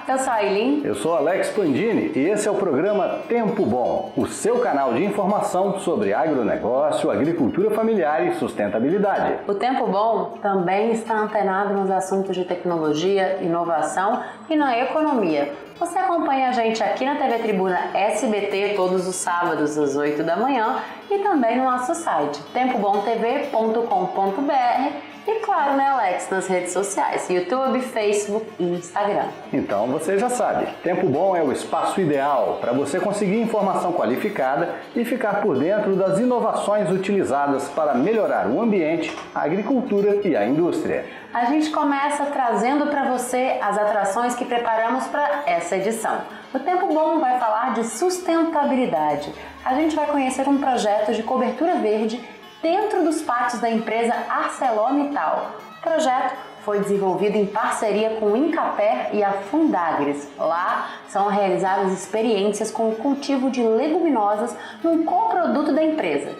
eu sou a Aileen. Eu sou Alex Pandini e esse é o programa Tempo Bom, o seu canal de informação sobre agronegócio, agricultura familiar e sustentabilidade. O Tempo Bom também está antenado nos assuntos de tecnologia, inovação e na economia. Você acompanha a gente aqui na TV Tribuna SBT todos os sábados às 8 da manhã e também no nosso site tempobomtv.com.br e claro, né, Alex, nas redes sociais, YouTube, Facebook e Instagram. Então você já sabe, Tempo Bom é o espaço ideal para você conseguir informação qualificada e ficar por dentro das inovações utilizadas para melhorar o ambiente, a agricultura e a indústria. A gente começa trazendo para você as atrações que preparamos para essa edição. O Tempo Bom vai falar de sustentabilidade. A gente vai conhecer um projeto de cobertura verde dentro dos pátios da empresa ArcelorMittal. O projeto foi desenvolvido em parceria com o Incaper e a Fundagres. Lá são realizadas experiências com o cultivo de leguminosas num coproduto da empresa.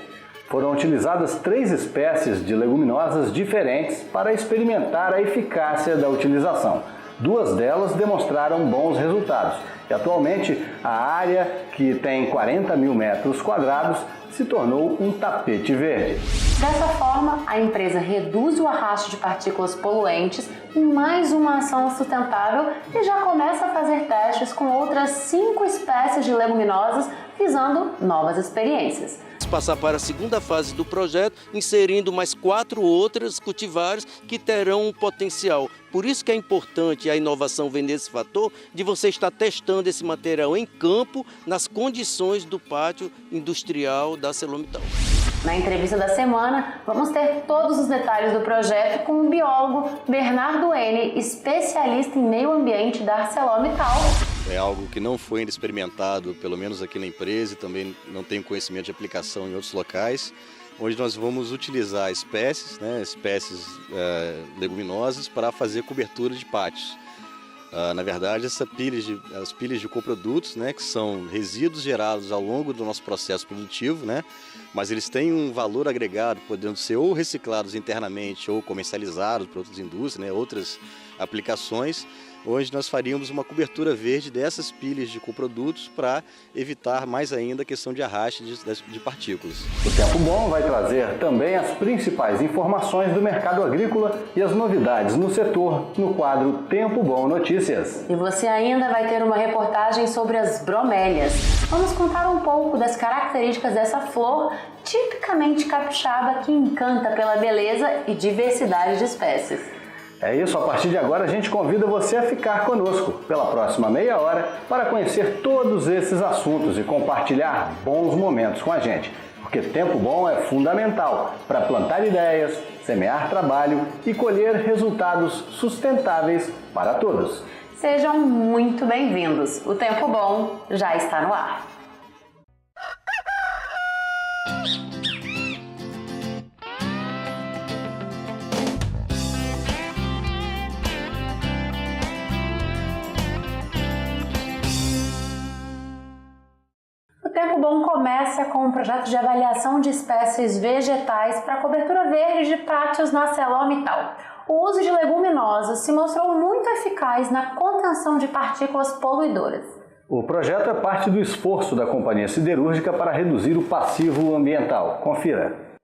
Foram utilizadas 3 espécies de leguminosas diferentes para experimentar a eficácia da utilização. 2 delas demonstraram bons resultados e atualmente a área, que tem 40 mil metros quadrados, se tornou um tapete verde. Dessa forma, a empresa reduz o arrasto de partículas poluentes em mais uma ação sustentável e já começa a fazer testes com outras 5 espécies de leguminosas, visando novas experiências. Passar para a segunda fase do projeto, inserindo mais 4 outras cultivares que terão um potencial. Por isso que é importante a inovação vem nesse fator de você estar testando esse material em campo, nas condições do pátio industrial da ArcelorMittal. Na entrevista da semana, vamos ter todos os detalhes do projeto com o biólogo Bernardo N., especialista em meio ambiente da ArcelorMittal. É algo que não foi ainda experimentado, pelo menos aqui na empresa, e também não tenho conhecimento de aplicação em outros locais, onde nós vamos utilizar espécies, espécies leguminosas para fazer cobertura de pátios. Na verdade, as pilhas de coprodutos, que são resíduos gerados ao longo do nosso processo produtivo, mas eles têm um valor agregado, podendo ser ou reciclados internamente ou comercializados para outras indústrias, outras aplicações, onde nós faríamos uma cobertura verde dessas pilhas de coprodutos para evitar mais ainda a questão de arraste de partículas. O Tempo Bom vai trazer também as principais informações do mercado agrícola e as novidades no setor no quadro Tempo Bom Notícias. E você ainda vai ter uma reportagem sobre as bromélias. Vamos contar um pouco das características dessa flor tipicamente capixaba que encanta pela beleza e diversidade de espécies. É isso, a partir de agora a gente convida você a ficar conosco pela próxima meia hora para conhecer todos esses assuntos e compartilhar bons momentos com a gente. Porque Tempo Bom é fundamental para plantar ideias, semear trabalho e colher resultados sustentáveis para todos. Sejam muito bem-vindos. O Tempo Bom já está no ar. O Tempo Bom começa com um projeto de avaliação de espécies vegetais para cobertura verde de pátios na ArcelorMittal. O uso de leguminosas se mostrou muito eficaz na contenção de partículas poluidoras. O projeto é parte do esforço da companhia siderúrgica para reduzir o passivo ambiental. Confira.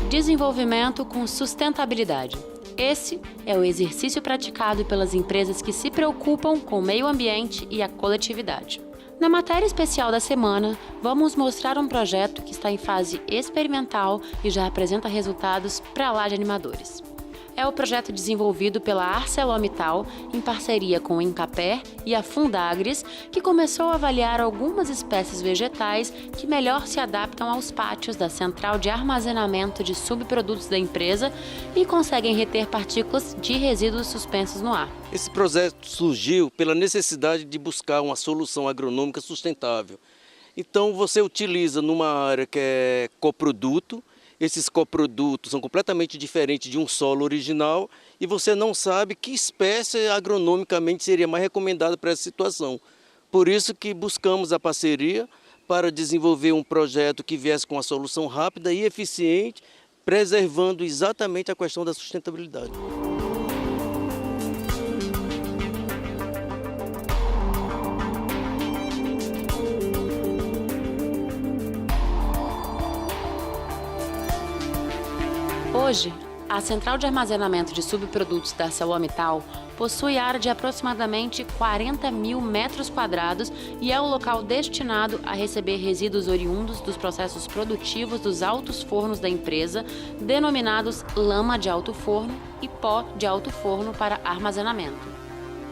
Desenvolvimento com sustentabilidade. Esse é o exercício praticado pelas empresas que se preocupam com o meio ambiente e a coletividade. Na matéria especial da semana, vamos mostrar um projeto que está em fase experimental e já apresenta resultados para lá de animadores. É o projeto desenvolvido pela ArcelorMittal em parceria com o Incaper e a Fundagres, que começou a avaliar algumas espécies vegetais que melhor se adaptam aos pátios da central de armazenamento de subprodutos da empresa e conseguem reter partículas de resíduos suspensos no ar. Esse projeto surgiu pela necessidade de buscar uma solução agronômica sustentável. Então você utiliza numa área que é coproduto. Esses coprodutos são completamente diferentes de um solo original e você não sabe que espécie agronomicamente seria mais recomendada para essa situação. Por isso que buscamos a parceria para desenvolver um projeto que viesse com uma solução rápida e eficiente, preservando exatamente a questão da sustentabilidade. Hoje, a Central de Armazenamento de Subprodutos da ArcelorMittal possui área de aproximadamente 40 mil metros quadrados e é o local destinado a receber resíduos oriundos dos processos produtivos dos altos fornos da empresa, denominados lama de alto forno e pó de alto forno para armazenamento.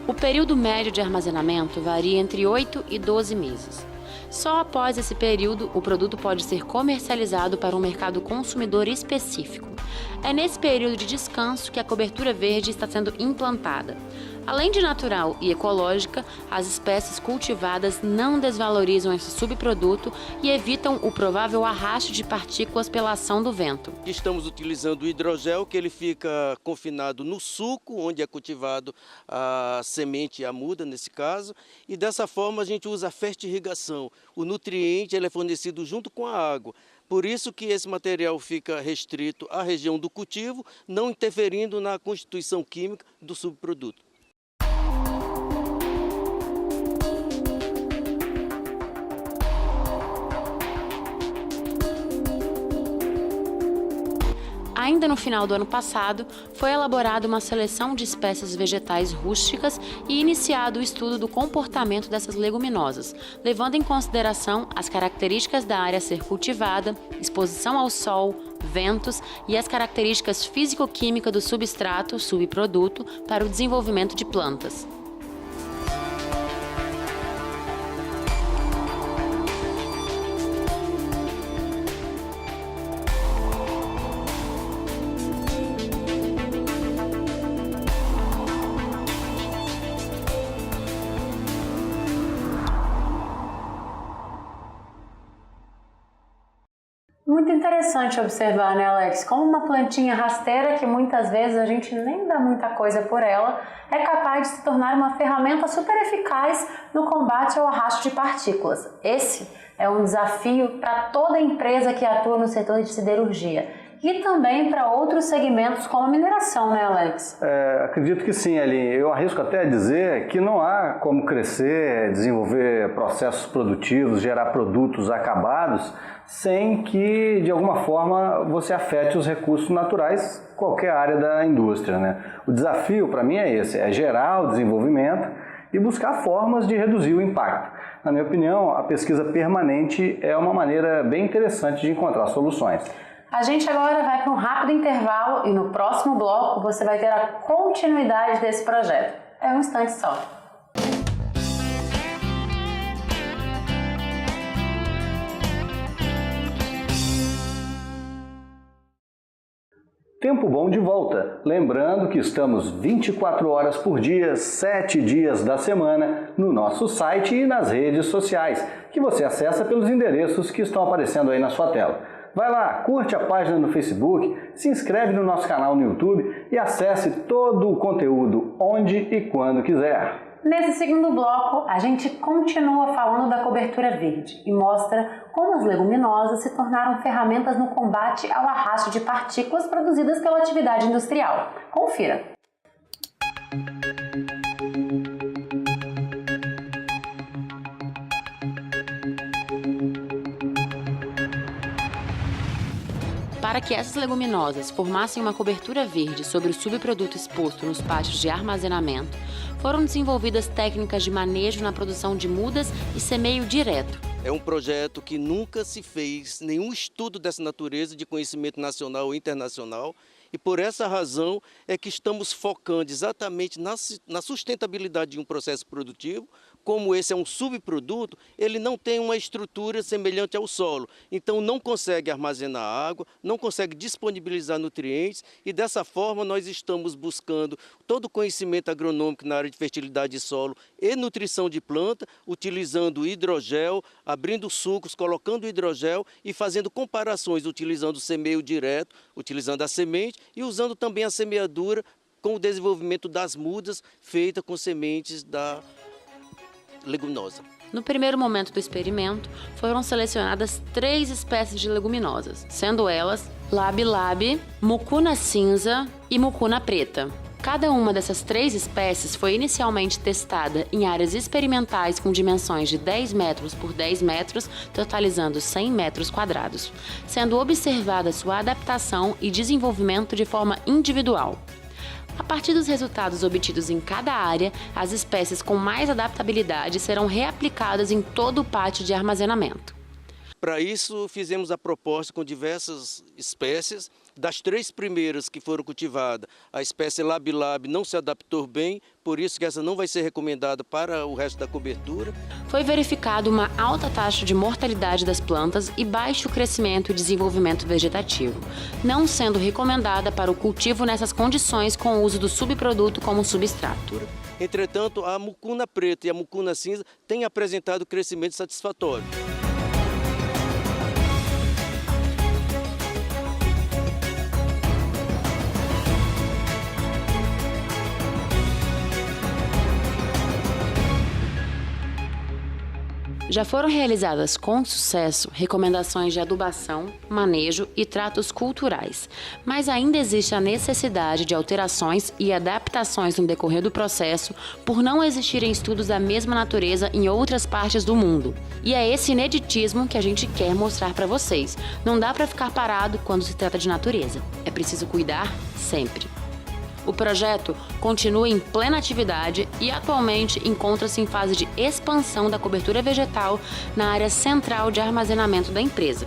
O período médio de armazenamento varia entre 8 e 12 meses. Só após esse período, o produto pode ser comercializado para um mercado consumidor específico. É nesse período de descanso que a cobertura verde está sendo implantada. Além de natural e ecológica, as espécies cultivadas não desvalorizam esse subproduto e evitam o provável arraste de partículas pela ação do vento. Estamos utilizando o hidrogel, que ele fica confinado no suco, onde é cultivado a semente e a muda, nesse caso, e dessa forma a gente usa a fertirrigação. O nutriente ele é fornecido junto com a água. Por isso que esse material fica restrito à região do cultivo, não interferindo na constituição química do subproduto. Ainda no final do ano passado, foi elaborada uma seleção de espécies vegetais rústicas e iniciado o estudo do comportamento dessas leguminosas, levando em consideração as características da área a ser cultivada, exposição ao sol, ventos e as características físico-químicas do substrato, subproduto, para o desenvolvimento de plantas. Muito interessante observar, né, Alex? Como uma plantinha rasteira, que muitas vezes a gente nem dá muita coisa por ela, é capaz de se tornar uma ferramenta super eficaz no combate ao arrasto de partículas. Esse é um desafio para toda empresa que atua no setor de siderurgia e também para outros segmentos como a mineração, né, Alex? Acredito que sim, Aline. Eu arrisco até a dizer que não há como crescer, desenvolver processos produtivos, gerar produtos acabados, sem que, de alguma forma, você afete os recursos naturais, qualquer área da indústria, né? O desafio, para mim, é esse, é gerar o desenvolvimento e buscar formas de reduzir o impacto. Na minha opinião, a pesquisa permanente é uma maneira bem interessante de encontrar soluções. A gente agora vai para um rápido intervalo e no próximo bloco você vai ter a continuidade desse projeto. É um instante só. Tempo Bom de volta. Lembrando que estamos 24 horas por dia, 7 dias da semana, no nosso site e nas redes sociais, que você acessa pelos endereços que estão aparecendo aí na sua tela. Vai lá, curte a página no Facebook, se inscreve no nosso canal no YouTube e acesse todo o conteúdo onde e quando quiser. Nesse segundo bloco, a gente continua falando da cobertura verde e mostra como as leguminosas se tornaram ferramentas no combate ao arrasto de partículas produzidas pela atividade industrial. Confira! Para que essas leguminosas formassem uma cobertura verde sobre o subproduto exposto nos pátios de armazenamento, foram desenvolvidas técnicas de manejo na produção de mudas e semeio direto. É um projeto que nunca se fez nenhum estudo dessa natureza de conhecimento nacional ou internacional, e por essa razão é que estamos focando exatamente na sustentabilidade de um processo produtivo. Como esse é um subproduto, ele não tem uma estrutura semelhante ao solo, então não consegue armazenar água, não consegue disponibilizar nutrientes e dessa forma nós estamos buscando todo o conhecimento agronômico na área de fertilidade de solo e nutrição de planta, utilizando o hidrogel, abrindo sucos, colocando hidrogel e fazendo comparações, utilizando o semeio direto, utilizando a semente e usando também a semeadura com o desenvolvimento das mudas feitas com sementes leguminosa. No primeiro momento do experimento, foram selecionadas 3 espécies de leguminosas, sendo elas labi-labi, mucuna cinza e mucuna preta. Cada uma dessas 3 espécies foi inicialmente testada em áreas experimentais com dimensões de 10 metros por 10 metros, totalizando 100 metros quadrados, sendo observada sua adaptação e desenvolvimento de forma individual. A partir dos resultados obtidos em cada área, as espécies com mais adaptabilidade serão reaplicadas em todo o pátio de armazenamento. Para isso, fizemos a proposta com diversas espécies. Das 3 primeiras que foram cultivadas, a espécie labi-labi não se adaptou bem, por isso que essa não vai ser recomendada para o resto da cobertura. Foi verificado uma alta taxa de mortalidade das plantas e baixo crescimento e desenvolvimento vegetativo, não sendo recomendada para o cultivo nessas condições com o uso do subproduto como substrato. Entretanto, a mucuna preta e a mucuna cinza têm apresentado crescimento satisfatório. Já foram realizadas com sucesso recomendações de adubação, manejo e tratos culturais, mas ainda existe a necessidade de alterações e adaptações no decorrer do processo por não existirem estudos da mesma natureza em outras partes do mundo. E é esse ineditismo que a gente quer mostrar para vocês. Não dá para ficar parado quando se trata de natureza. É preciso cuidar sempre. O projeto continua em plena atividade e atualmente encontra-se em fase de expansão da cobertura vegetal na área central de armazenamento da empresa.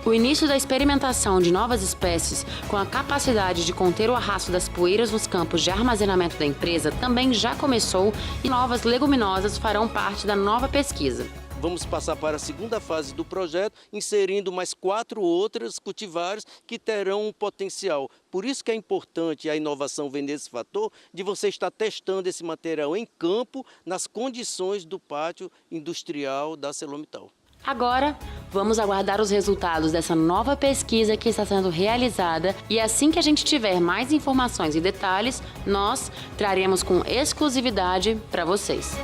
O início da experimentação de novas espécies com a capacidade de conter o arrasto das poeiras nos campos de armazenamento da empresa também já começou e novas leguminosas farão parte da nova pesquisa. Vamos passar para a segunda fase do projeto, inserindo mais 4 outras cultivares que terão um potencial. Por isso que é importante a inovação vem nesse fator de você estar testando esse material em campo, nas condições do pátio industrial da ArcelorMittal. Agora, vamos aguardar os resultados dessa nova pesquisa que está sendo realizada e assim que a gente tiver mais informações e detalhes, nós traremos com exclusividade para vocês.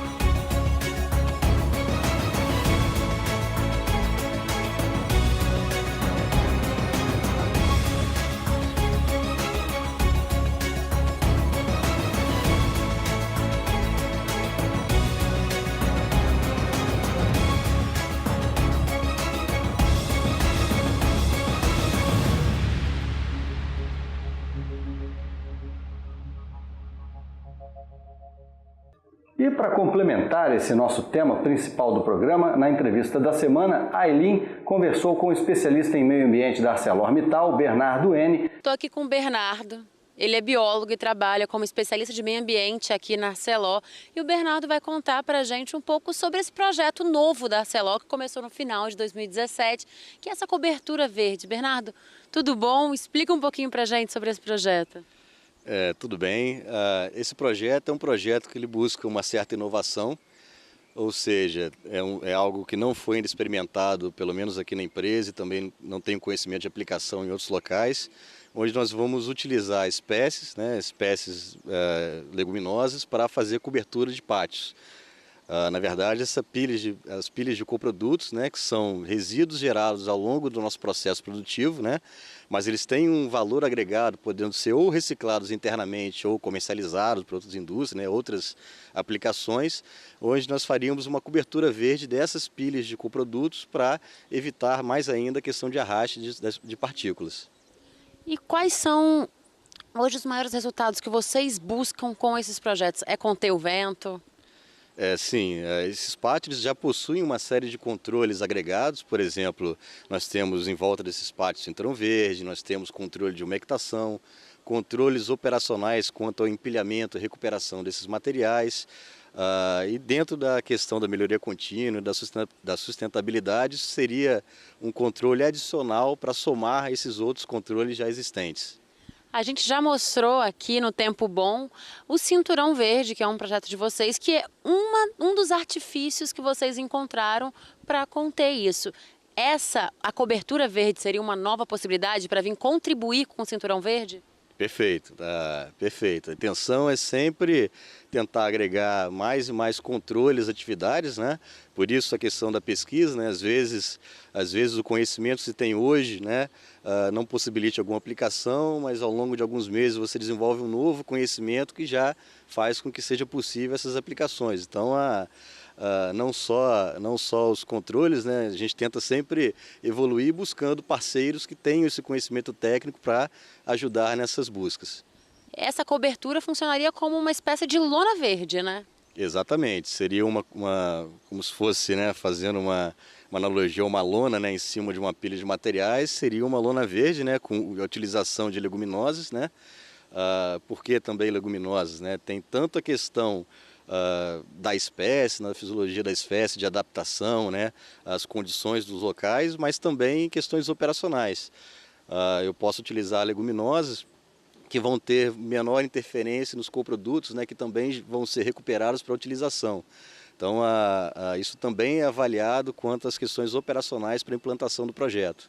E para complementar esse nosso tema principal do programa, na entrevista da semana, a Aylin conversou com o especialista em meio ambiente da ArcelorMittal, Bernardo N. Estou aqui com o Bernardo. Ele é biólogo e trabalha como especialista de meio ambiente aqui na Arcelor. E o Bernardo vai contar para a gente um pouco sobre esse projeto novo da Arcelor, que começou no final de 2017, que é essa cobertura verde. Bernardo, tudo bom? Explica um pouquinho para a gente sobre esse projeto. Tudo bem. Esse projeto é um projeto que ele busca uma certa inovação, ou seja, é algo que não foi ainda experimentado, pelo menos aqui na empresa, e também não tem conhecimento de aplicação em outros locais, onde nós vamos utilizar espécies leguminosas para fazer cobertura de pátios. Na verdade, as pilhas de coprodutos, que são resíduos gerados ao longo do nosso processo produtivo, mas eles têm um valor agregado, podendo ser ou reciclados internamente ou comercializados para outras indústrias, outras aplicações, onde nós faríamos uma cobertura verde dessas pilhas de coprodutos para evitar mais ainda a questão de arraste de partículas. E quais são hoje os maiores resultados que vocês buscam com esses projetos? É conter o vento? Sim, esses pátios já possuem uma série de controles agregados. Por exemplo, nós temos em volta desses pátios cinturão verde, nós temos controle de umectação, controles operacionais quanto ao empilhamento e recuperação desses materiais. E dentro da questão da melhoria contínua, da sustentabilidade, isso seria um controle adicional para somar esses outros controles já existentes. A gente já mostrou aqui no Tempo Bom o Cinturão Verde, que é um projeto de vocês, que é um dos artifícios que vocês encontraram para conter isso. A cobertura verde seria uma nova possibilidade para vir contribuir com o Cinturão Verde? Perfeito, perfeito. A intenção é sempre tentar agregar mais e mais controles, atividades, né? Por isso a questão da pesquisa, né? Às vezes o conhecimento que se tem hoje, né? Não possibilite alguma aplicação, mas ao longo de alguns meses você desenvolve um novo conhecimento que já faz com que seja possível essas aplicações. Então, não só os controles, né? A gente tenta sempre evoluir buscando parceiros que tenham esse conhecimento técnico para ajudar nessas buscas. Essa cobertura funcionaria como uma espécie de lona verde, né? Exatamente, seria como se fosse, né, fazendo uma analogia, uma lona, né, em cima de uma pilha de materiais, seria uma lona verde, né, com a utilização de leguminosas, né? Por que também leguminosas, né? Tem tanto a questão da espécie, na fisiologia da espécie, de adaptação, né, às condições dos locais, mas também questões operacionais. Eu posso utilizar leguminosas que vão ter menor interferência nos coprodutos, né, que também vão ser recuperados para utilização. Então, isso também é avaliado quanto às questões operacionais para a implantação do projeto.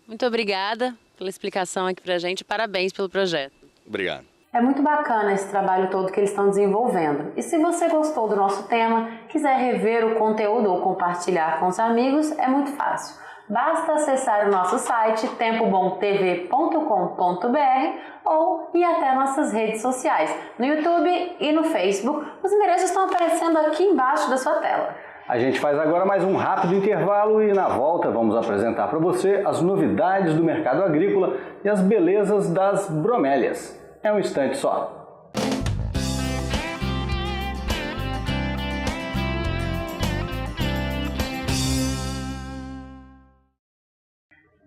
Muito obrigada pela explicação aqui para a gente. Parabéns pelo projeto. Obrigado. É muito bacana esse trabalho todo que eles estão desenvolvendo. E se você gostou do nosso tema, quiser rever o conteúdo ou compartilhar com os amigos, é muito fácil. Basta acessar o nosso site tempobomtv.com.br ou ir até nossas redes sociais, no YouTube e no Facebook. Os endereços estão aparecendo aqui embaixo da sua tela. A gente faz agora mais um rápido intervalo e na volta vamos apresentar para você as novidades do mercado agrícola e as belezas das bromélias. É um instante só.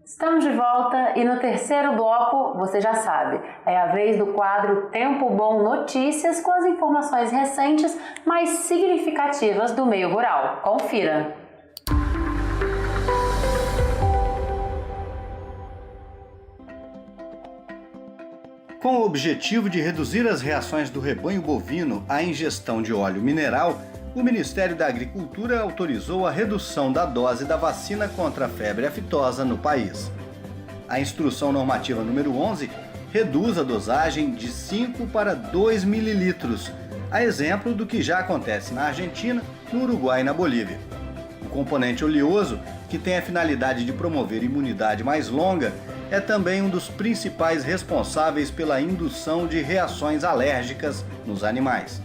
Estamos de volta e no terceiro bloco, você já sabe, é a vez do quadro Tempo Bom Notícias com as informações recentes mais significativas do meio rural. Confira! Com o objetivo de reduzir as reações do rebanho bovino à ingestão de óleo mineral, o Ministério da Agricultura autorizou a redução da dose da vacina contra a febre aftosa no país. A Instrução Normativa número 11 reduz a dosagem de 5 para 2 mililitros, a exemplo do que já acontece na Argentina, no Uruguai e na Bolívia. O componente oleoso, que tem a finalidade de promover imunidade mais longa, é também um dos principais responsáveis pela indução de reações alérgicas nos animais.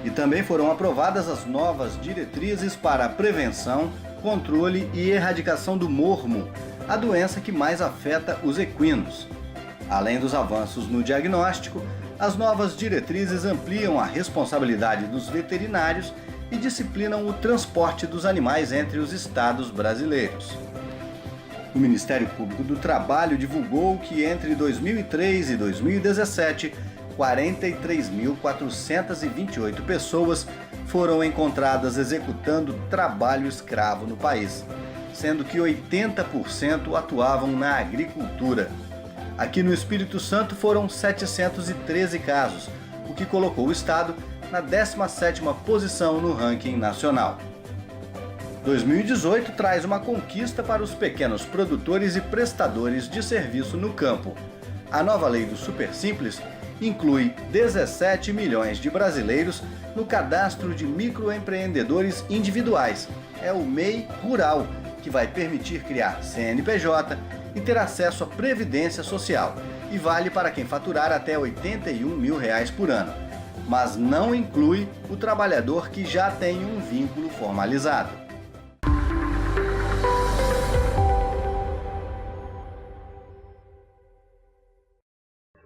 E também foram aprovadas as novas diretrizes para a prevenção, controle e erradicação do mormo, a doença que mais afeta os equinos. Além dos avanços no diagnóstico, as novas diretrizes ampliam a responsabilidade dos veterinários e disciplinam o transporte dos animais entre os estados brasileiros. O Ministério Público do Trabalho divulgou que entre 2003 e 2017, 43.428 pessoas foram encontradas executando trabalho escravo no país, sendo que 80% atuavam na agricultura. Aqui no Espírito Santo foram 713 casos, o que colocou o estado na 17ª posição no ranking nacional. 2018 traz uma conquista para os pequenos produtores e prestadores de serviço no campo. A nova lei do Super Simples inclui 17 milhões de brasileiros no cadastro de microempreendedores individuais. É o MEI Rural, que vai permitir criar CNPJ e ter acesso à Previdência Social, e vale para quem faturar até R$ 81 mil por ano, mas não inclui o trabalhador que já tem um vínculo formalizado.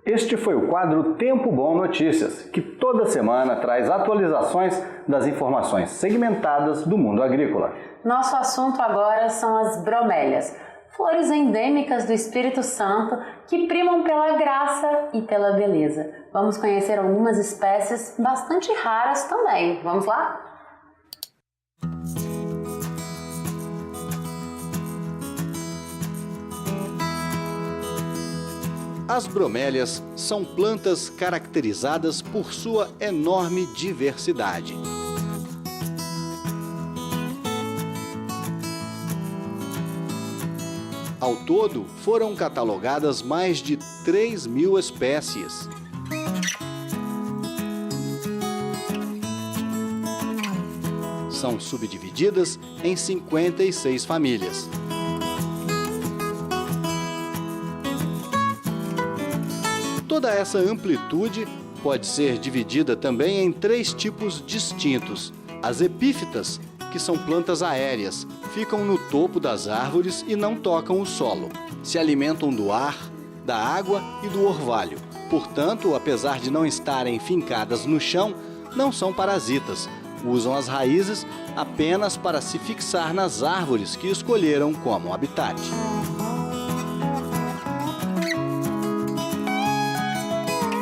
Este foi o quadro Tempo Bom Notícias, que toda semana traz atualizações das informações segmentadas do mundo agrícola. Nosso assunto agora são as bromélias, flores endêmicas do Espírito Santo que primam pela graça e pela beleza. Vamos conhecer algumas espécies bastante raras também. Vamos lá? As bromélias são plantas caracterizadas por sua enorme diversidade. Ao todo, foram catalogadas mais de 3.000 espécies. São subdivididas em 56 famílias. Toda essa amplitude pode ser dividida também em 3 tipos distintos. As epífitas, que são plantas aéreas, ficam no topo das árvores e não tocam o solo. Se alimentam do ar, da água e do orvalho. Portanto, apesar de não estarem fincadas no chão, não são parasitas. Usam as raízes apenas para se fixar nas árvores que escolheram como habitat.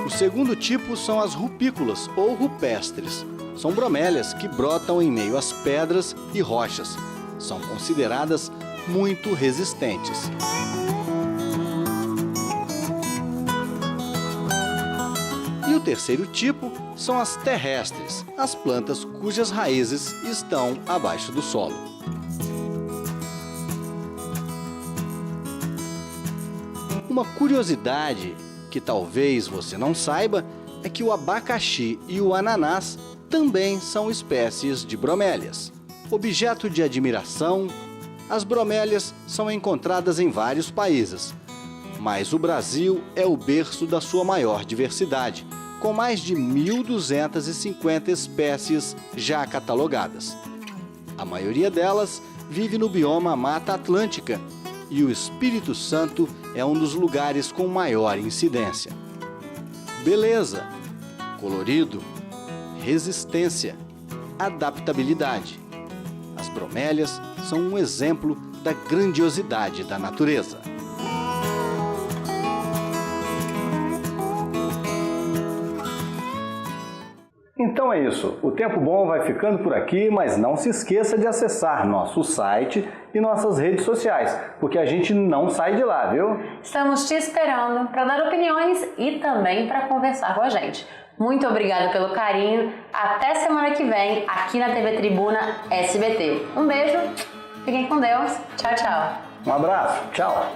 O segundo tipo são as rupícolas ou rupestres. São bromélias que brotam em meio às pedras e rochas. São consideradas muito resistentes. E o terceiro tipo são as terrestres, as plantas cujas raízes estão abaixo do solo. Uma curiosidade que talvez você não saiba é que o abacaxi e o ananás também são espécies de bromélias. Objeto de admiração, as bromélias são encontradas em vários países, mas o Brasil é o berço da sua maior diversidade, com mais de 1.250 espécies já catalogadas. A maioria delas vive no bioma Mata Atlântica e o Espírito Santo é um dos lugares com maior incidência. Beleza, colorido, resistência, adaptabilidade. As bromélias são um exemplo da grandiosidade da natureza. Então é isso, o Tempo Bom vai ficando por aqui, mas não se esqueça de acessar nosso site e nossas redes sociais, porque a gente não sai de lá, viu? Estamos te esperando para dar opiniões e também para conversar com a gente. Muito obrigada pelo carinho, até semana que vem aqui na TV Tribuna SBT. Um beijo, fiquem com Deus, tchau, tchau. Um abraço, tchau.